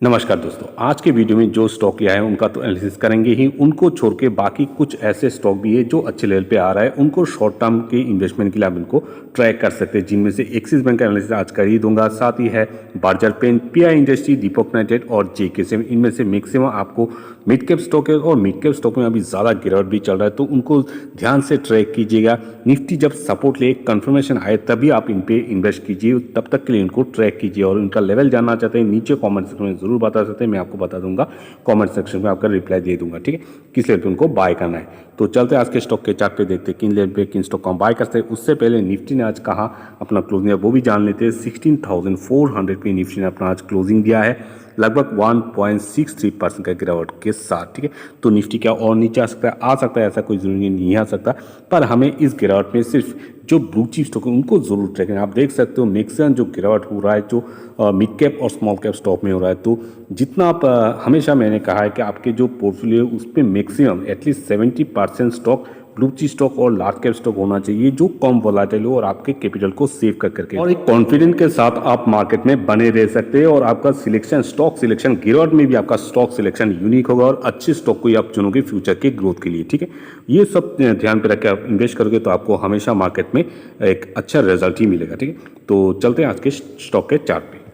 नमस्कार दोस्तों, आज के वीडियो में जो स्टॉक लिया है उनका तो एनालिसिस करेंगे ही। उनको छोड़ के बाकी कुछ ऐसे स्टॉक भी है जो अच्छे लेवल पे आ रहा है, उनको शॉर्ट टर्म के इन्वेस्टमेंट के लिए आप इनको ट्रैक कर सकते हैं, जिनमें से एक्सिस बैंक का एनालिसिस आज कर ही दूंगा। साथ ही है बर्जर पेंट, पीआई इंडस्ट्री, दीपक यूनाइटेड और जेके। इनमें से मैक्सिमम आपको मिड कैप स्टॉक है और मिड कैप स्टॉक में अभी ज़्यादा गिरावट भी चल रहा है, तो उनको ध्यान से ट्रैक कीजिएगा। निफ्टी जब सपोर्ट ले कंफर्मेशन आए तभी आप इन पे इन्वेस्ट कीजिए, तब तक के लिए इनको ट्रैक कीजिए। और उनका लेवल जानना चाहते हैं नीचे कमेंट सेक्शन में जरूर बता सकते हैं, मैं आपको बता दूंगा, कमेंट सेक्शन में आपका रिप्लाई दे दूंगा। ठीक है, किस लेवल पे उनको बाय करना है। तो चलते आज के स्टॉक के चार्ट पे देखते हैं किन लेवल पे किन स्टॉक को हम बाय करते हैं। उससे पहले निफ्टी ने आज कहा अपना क्लोजिंग है वो भी जान लेते हैं। 16,400 पे निफ्टी ने अपना आज क्लोजिंग दिया है, लगभग 1.63% का गिरावट के साथ। ठीक है, तो निफ्टी क्या और नीचे आ सकता है, ऐसा कोई जरूरी नहीं आ सकता, पर हमें इस गिरावट में सिर्फ जो ब्लू चिप स्टॉक है उनको जरूर ट्रैक करना। आप देख सकते हो मैक्सिमम जो गिरावट हो रहा है जो मिड कैप और स्मॉल कैप स्टॉक में हो रहा है, तो जितना आप हमेशा मैंने कहा है कि आपके जो पोर्टफोलियो उस पर maximum at least 70% stock blue chip stock और लार्ज कैप स्टॉक होना चाहिए जो कम वोलाटाइल हो और आपके कैपिटल को सेव कर करके और एक कॉन्फिडेंस के साथ आप मार्केट में बने रह सकते हैं। और आपका सिलेक्शन, स्टॉक सिलेक्शन गिरावट में भी आपका स्टॉक सिलेक्शन यूनिक होगा और अच्छे स्टॉक को ही आप चुनोगे फ्यूचर के ग्रोथ के लिए। ठीक है, ये सब ध्यान पे रख के आप इन्वेस्ट करोगे तो आपको हमेशा मार्केट में एक अच्छा रिजल्ट ही मिलेगा। ठीक है, तो चलते हैं आज के स्टॉक के चार्ट पे।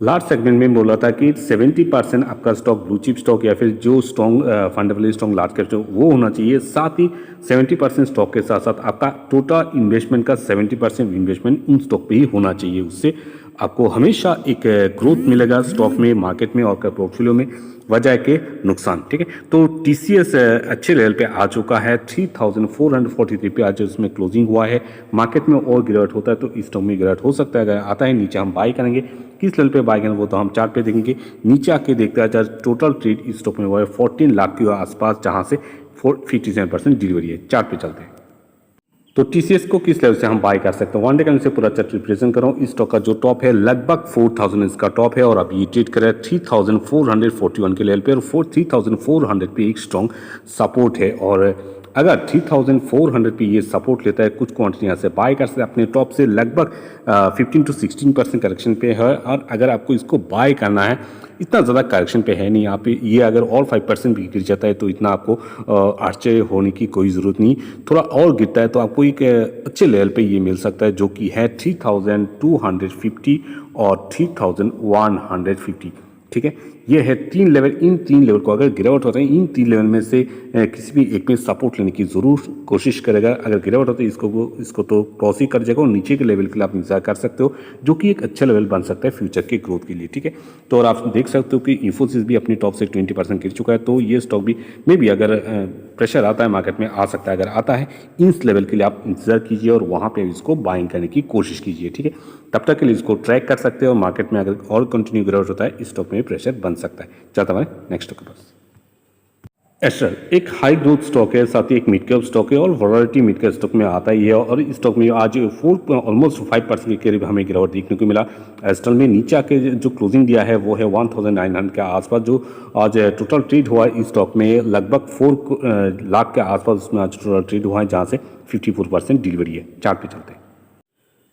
लार्ज सेगमेंट में बोला था कि 70% आपका स्टॉक ब्लू चिप स्टॉक या फिर जो strong fundamentally strong large cap stock वो होना चाहिए। साथ ही 70% स्टॉक के साथ साथ आपका टोटल इन्वेस्टमेंट का 70% इन्वेस्टमेंट उन स्टॉक पे ही होना चाहिए। उससे आपको हमेशा एक ग्रोथ मिलेगा स्टॉक में, मार्केट में और पोर्टफोलियो में, वजह के नुकसान। ठीक है, तो टीसीएस अच्छे लेवल पे आ चुका है, 3,443 पे आज उसमें क्लोजिंग हुआ है। मार्केट में और गिरावट होता है तो इस स्टॉक में गिरावट हो सकता है, अगर आता है नीचे हम बाय करेंगे। किस लेवल पे बाय करेंगे वो तो हम चार्ट पे देखेंगे। नीचे आके देखते हैं टोटल ट्रेड इस स्टॉक में हुआ है 14 लाख के आसपास, जहां से 57% डिलीवरी है। चार्ट पे चलते हैं तो टीसीएस को किस लेवल से हम बाय कर सकते हैं। वन डे कैंडल से पूरा चार्ट रिप्रेजेंट कर रहा हूँ। इस स्टॉक का जो टॉप है लगभग 4,000 इसका टॉप है और अभी ये ट्रेड कर रहा है 3,441 के लेवल पे और 3,400 पे एक स्ट्रॉन्ग सपोर्ट है। और अगर 3,400 पे ये सपोर्ट लेता है, कुछ क्वांटिटी यहाँ से बाय कर सकते हैं। अपने टॉप से लगभग 15 to 16% करेक्शन पे है। और अगर आपको इसको बाय करना है, इतना ज़्यादा करेक्शन पे है नहीं यहाँ पे, ये अगर और 5% भी गिर जाता है तो इतना आपको आश्चर्य होने की कोई ज़रूरत नहीं। थोड़ा और गिरता है तो आपको एक अच्छे लेवल पे ये मिल सकता है, जो कि है 3,250 और 3,150। ठीक है, ये है तीन लेवल। इन तीन लेवल को अगर गिरावट होता है, इन तीन लेवल में से किसी भी एक में सपोर्ट लेने की जरूर कोशिश करेगा। अगर गिरावट होता है इसको तो क्रॉस ही कर जाएगा और नीचे के लेवल के लिए आप इंतजार कर सकते हो, जो कि एक अच्छा लेवल बन सकता है फ्यूचर के ग्रोथ के लिए। ठीक है, तो और आप देख सकते हो कि इंफोसिस भी अपनी टॉप से 20% गिर चुका है, तो ये स्टॉक भी मे भी अगर प्रेशर आता है मार्केट में आ सकता है। अगर आता है इस लेवल के लिए आप इंतजार कीजिए और वहाँ पे इसको बाइंग करने की कोशिश कीजिए। ठीक है, तब तक के लिए इसको ट्रैक कर सकते हो और मार्केट में अगर और कंटिन्यू गिरावट होता है इस स्टॉक में भी प्रेशर बन सकता है। चलता हमारे नेक्स्ट स्टॉक के पास। एस्ट्रल एक हाई ग्रोथ स्टॉक है, साथ ही एक मिड कैप स्टॉक है और वोलेटिलिटी मिड कैप स्टॉक में आता ही है। और इस स्टॉक में आज ऑलमोस्ट 5% के करीब हमें गिरावट देखने को मिला। एस्ट्रल में नीचे आके जो क्लोजिंग दिया है वो है 1,900 के आसपास। जो आज टोटल ट्रेड हुआ है इस स्टॉक में लगभग 4 लाख के आसपास उसमें आज टोटल ट्रेड हुआ है, जहाँ से 54% डिलीवरी है। चार्ट पे चलते हैं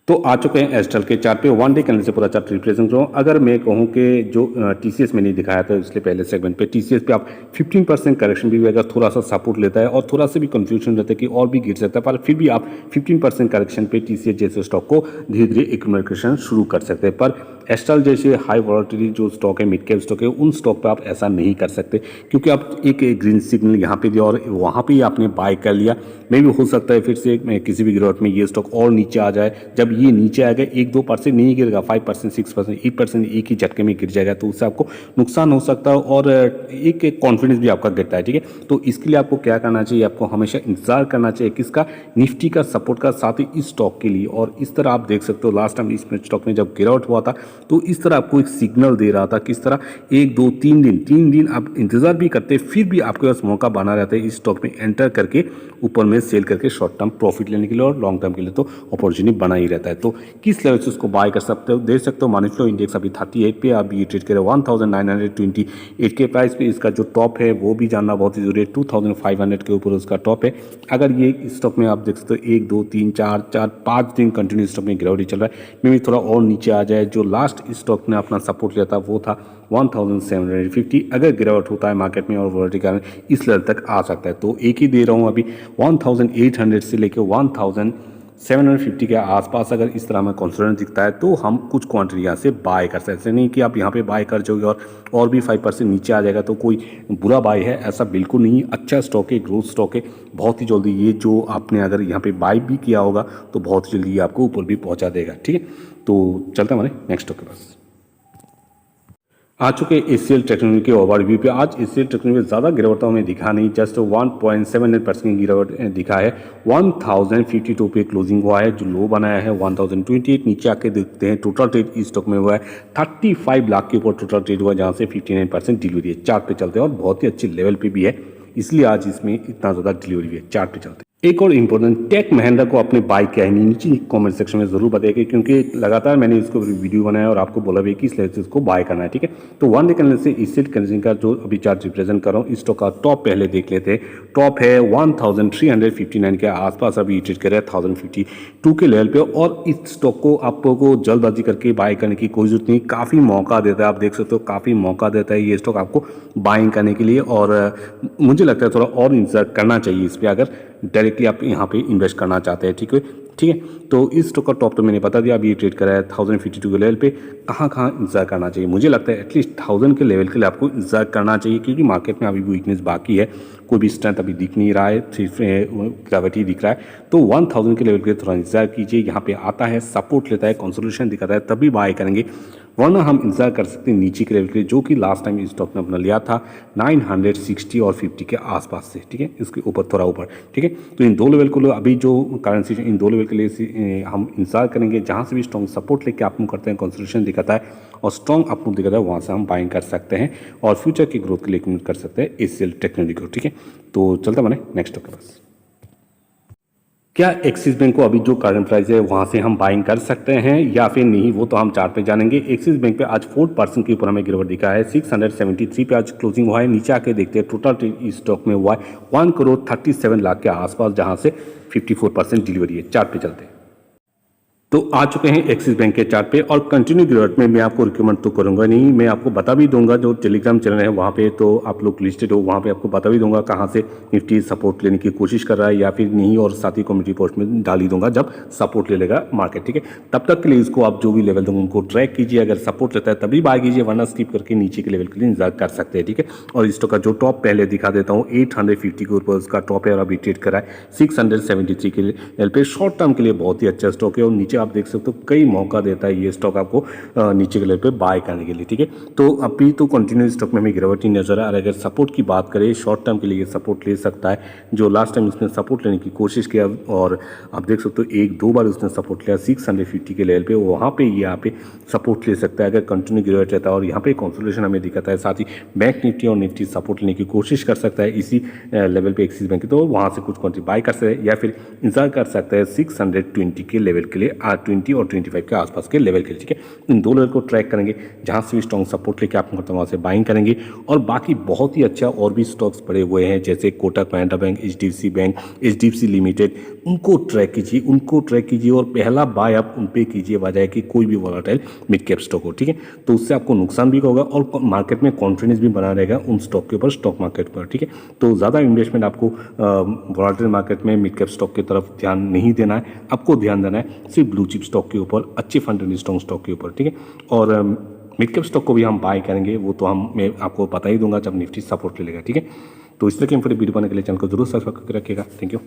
तो आ चुके हैं एस्ट्रल के चार्ट पे। वन डे कैंडल से पूरा चार्ट रिप्रेजेंट करूँ। अगर मैं कहूँ कि जो टीसीएस में नहीं दिखाया था इसलिए पहले सेगमेंट पे, टीसीएस पे आप 15% करेक्शन भी अगर थोड़ा सा सपोर्ट लेता है और थोड़ा सा भी कंफ्यूजन रहता है कि और भी गिर सकता है, पर फिर भी आप 15% करेक्शन पे टीसीएस जैसे स्टॉक को धीरे धीरे एक्यूमुलेशन शुरू कर सकते हैं। पर एस्ट्रल जैसे हाई वोलेटिलिटी जो स्टॉक है, मिड कैप स्टॉक है, उन स्टॉक पे आप ऐसा नहीं कर सकते, क्योंकि आप एक ग्रीन सिग्नल यहाँ पे दिया और वहाँ पे ही आपने बाय कर लिया। मे भी हो सकता है फिर से किसी भी गिरावट में ये स्टॉक और नीचे आ जाए। जब ये नीचे आएगा 1-2% नहीं गिरेगा, 5%, 6%, 8% एक ही झटके में गिर जाएगा, तो उससे आपको नुकसान हो सकता है और एक कॉन्फिडेंस भी आपका गिरता है। ठीक है, तो इसके लिए आपको क्या करना चाहिए, आपको हमेशा इंतजार करना चाहिए किसका, निफ्टी का सपोर्ट का, साथ ही इस स्टॉक के लिए। और इस तरह आप देख सकते हो लास्ट टाइम इस स्टॉक में जब गिरावट हुआ था तो इस तरह आपको एक सिग्नल दे रहा था, किस तरह 1-2-3 दिन आप इंतजार भी करते, फिर भी आपके पास मौका बना रहता है इस स्टॉक में एंटर करके ऊपर में सेल करके शॉर्ट टर्म प्रॉफिट लेने के लिए, और लॉन्ग टर्म के लिए तो अपॉर्चुनिटी बना ही रहता है। तो किस लेवल से उसको बाय कर सकते हो, देख सकते हो मनी फ्लो इंडेक्स अभी 38 पे, अभी ये ट्रेड करे 1,928 के प्राइस पे। इसका जो टॉप है वो भी जानना बहुत ही जरूरी है, 2,500 के ऊपर उसका टॉप है। अगर ये स्टॉक में आप देख सकते हो 1-2-3-4-5 दिन कंटिन्यू स्टॉक में गिरावट चल रहा है, मे भी थोड़ा और नीचे आ जाए, जो लास्ट लास्ट स्टॉक ने अपना सपोर्ट लिया था वो था 1750। अगर गिरावट होता है मार्केट में और वॉलेटिलिटी के कारण इस लेवल तक आ सकता है। तो एक ही दे रहा हूँ अभी 1800 से लेकर 1750 के आसपास अगर इस तरह में कॉन्फिडेंस दिखता है तो हम कुछ क्वांटिटी यहाँ से बाय कर सकते हैं। ऐसे नहीं कि आप यहाँ पे बाय कर जाओगे और भी 5% नीचे आ जाएगा तो कोई बुरा बाय है, ऐसा बिल्कुल नहीं। अच्छा स्टॉक है, ग्रोथ स्टॉक है। बहुत ही जल्दी ये जो आपने अगर यहाँ पे बाय भी किया होगा तो बहुत ही जल्दी ये आपको ऊपर भी पहुँचा देगा। ठीक है, तो चलते हैं हमारे नेक्स्ट स्टॉक के पास। आ चुके एचसीएल टेक्नोलॉजी के ओवरव्यू पे। आज एचसीएल टेक्नोलॉजी में ज़्यादा गिरावट हमें दिखा नहीं, जस्ट 1.78% की गिरावट दिखा है। 1052 पे क्लोजिंग हुआ है, जो लो बनाया है 1028। नीचे आके देखते हैं टोटल ट्रेड इस स्टॉक में हुआ है 35 लाख के ऊपर टोटल ट्रेड हुआ है, जहाँ से 59% डिलीवरी है। चार्ट पे चलते हैं और बहुत ही अच्छे लेवल पे भी है, इसलिए आज इसमें इतना ज़्यादा डिलीवरी है। चार्ट पे चलते हैं। एक और इम्पोर्टेंट, टेक महिंद्रा को आपने बाय किया है नीचे कमेंट सेक्शन में जरूर बताइए, क्योंकि लगातार मैंने इसको वीडियो बनाया और आपको बोला भी कि इस लेवल से इसको बाय करना है। ठीक है, तो वन डे कैंडल से एचसीएल कंपनी का जो अभी चार्ट रिप्रेजेंट कर रहा हूँ, इस स्टॉक का टॉप पहले देख लेते हैं। टॉप है 1359 के आसपास, अभी ट्रेड कर रहा है 1052 के लेवल पे। और इस स्टॉक को आपको जल्दबाजी करके बाय करने की कोई जरूरत नहीं, काफ़ी मौका देता है। आप देख सकते हो काफ़ी मौका देता है ये स्टॉक आपको बाइंग करने के लिए, और मुझे लगता है थोड़ा और इंतजार करना चाहिए इस पर अगर डायरेक्टली आप यहाँ पे इन्वेस्ट करना चाहते हैं। ठीक है, तो इस स्टॉक का टॉप तो मैंने बता दिया, अभी ये ट्रेड करा है 1052 के लेवल पे। कहाँ इंतजार करना चाहिए, मुझे लगता है एटलीस्ट 1000 के लेवल के लिए आपको इंतजार करना चाहिए, क्योंकि मार्केट में अभी भी वीकनेस बाकी है, कोई भी स्ट्रेंथ अभी दिख नहीं रहा है, सिर्फ गिरावट ही दिख रहा है। तो 1000 के लेवल के लिए थोड़ा इंतजार कीजिए। यहाँ पे आता है, सपोर्ट लेता है, कंसोलिडेशन दिखाता है, तभी बाय करेंगे, वरना हम इंतजार कर सकते हैं नीचे के लेवल के लिए, जो कि लास्ट टाइम इस स्टॉक ने अपना लिया था 960 और 50 के आसपास से। ठीक है, इसके ऊपर थोड़ा ऊपर। ठीक है, तो इन दो लेवल को अभी जो करेंसी इन दो लेवल के लिए हम इंतजार करेंगे, जहाँ से भी स्ट्रॉन्ग सपोर्ट लेके आप मूव करते हैं, कंसोलिडेशन दिखाता है और स्ट्रॉन्ग अप मूव दिखाता है, वहाँ से हम बाइंग कर सकते हैं और फ्यूचर की ग्रोथ के लिए कमिट कर सकते हैं एचसीएल टेक्नोलॉजी को। ठीक है, तो चलता मैंने नेक्स्ट स्टॉक के पास। क्या एक्सिस बैंक को अभी जो करंट प्राइस है वहाँ से हम बाइंग कर सकते हैं या फिर नहीं, वो तो हम चार्ट पे जानेंगे। एक्सिस बैंक पे आज 4% के ऊपर हमें गिरावट दिखा है, 673 पे आज क्लोजिंग हुआ है। नीचे आके देखते हैं टोटल इस स्टॉक में हुआ है 1,37 लाख के आसपास, जहाँ से 54% डिलीवरी है। चार्ट पे चलते हैं। तो आ चुके हैं एक्सिस बैंक के चार्ट पे, और कंटिन्यू गिरावट में मैं आपको रिकमेंड तो करूंगा नहीं, मैं आपको बता भी दूंगा, जो टेलीग्राम चैनल है वहाँ पे तो आप लोग लिस्टेड हो, वहाँ पे आपको बता भी दूंगा कहाँ से निफ्टी सपोर्ट लेने की कोशिश कर रहा है या फिर नहीं, और साथ ही कम्युनिटी पोस्ट में डाल ही दूंगा जब सपोर्ट ले लेगा मार्केट। ठीक है, तब तक के लिए इसको आप जो भी लेवल दूंगा उनको ट्रैक कीजिए, अगर सपोर्ट लेता है तभी बाय कीजिए, वरना स्किप करके नीचे के लेवल के लिए इंतजार कर सकते हैं। ठीक है, और इस स्टॉक का जो टॉप पहले दिखा देता हूँ 850 के ऊपर उसका टॉप है, और अभी ट्रेड करा है 673 के लेवल पे। शॉर्ट टर्म के लिए बहुत ही अच्छा स्टॉक है, और नीचे आप देख सकते हो कई मौका देता है ये स्टॉक आपको नीचे के लेवल पे बाय करने के लिए। ठीक है, तो अभी तो कंटिन्यू स्टॉक में हमें गिरावट ही नजर आ रहा है। अगर सपोर्ट की बात करें, शॉर्ट टर्म के लिए सपोर्ट ले सकता है, जो लास्ट टाइम उसने सपोर्ट लेने की कोशिश किया और आप देख सकते हो एक दो बार उसने सपोर्ट लिया 650 के लेवल पे, वहाँ पे यहाँ पे सपोर्ट ले सकता है अगर कंटिन्यू गिरावट रहता है, और यहाँ पे कंसोलिडेशन हमें दिखाता है। साथ ही बैंक निफ्टी और निफ्टी सपोर्ट लेने की कोशिश कर सकता है इसी लेवल पे एक्सिस बैंक, तो वहाँ से कुछ क्वांटिटी बाय कर सकते हैं या फिर इंतजार कर सकता है 620 के लेवल के लिए, 20 और 25 के आसपास के लेवल के लिए। ठीक है, इन दो लेवल को ट्रैक करेंगे, जहां से भी स्ट्रॉन्ग सपोर्ट लेके आप वहां से बाइंग करेंगे। और बाकी बहुत ही अच्छा और भी स्टॉक्स पड़े हुए हैं, जैसे Kotak Mahindra bank, HDFC bank, HDFC limited, उनको ट्रैक कीजिए और पहला बाय आप उन पे कीजिए, बजाय कि कोई भी वोलेटाइल मिड कैप स्टॉक हो। ठीक है, तो उससे आपको नुकसान भी होगा और मार्केट में कॉन्फिडेंस भी बना रहेगा उन स्टॉक के ऊपर, स्टॉक मार्केट पर। ठीक है, तो ज़्यादा इन्वेस्टमेंट आपको वोलेटाइल मार्केट में मिड कैप स्टॉक की तरफ ध्यान नहीं देना है, आपको ध्यान देना है सिर्फ ब्लू चिप स्टॉक के ऊपर, अच्छे फंडामेंटल स्ट्रॉन्ग स्टॉक के ऊपर। ठीक है, और मिड कैप स्टॉक को भी हम बाय करेंगे, वो तो मैं आपको बता ही दूंगा जब निफ्टी सपोर्ट ले लेगा। ठीक है, तो इस तरह की वीडियो बनाने के लिए चैनल को जरूर सब्सक्राइब करके रखिएगा। Thank you.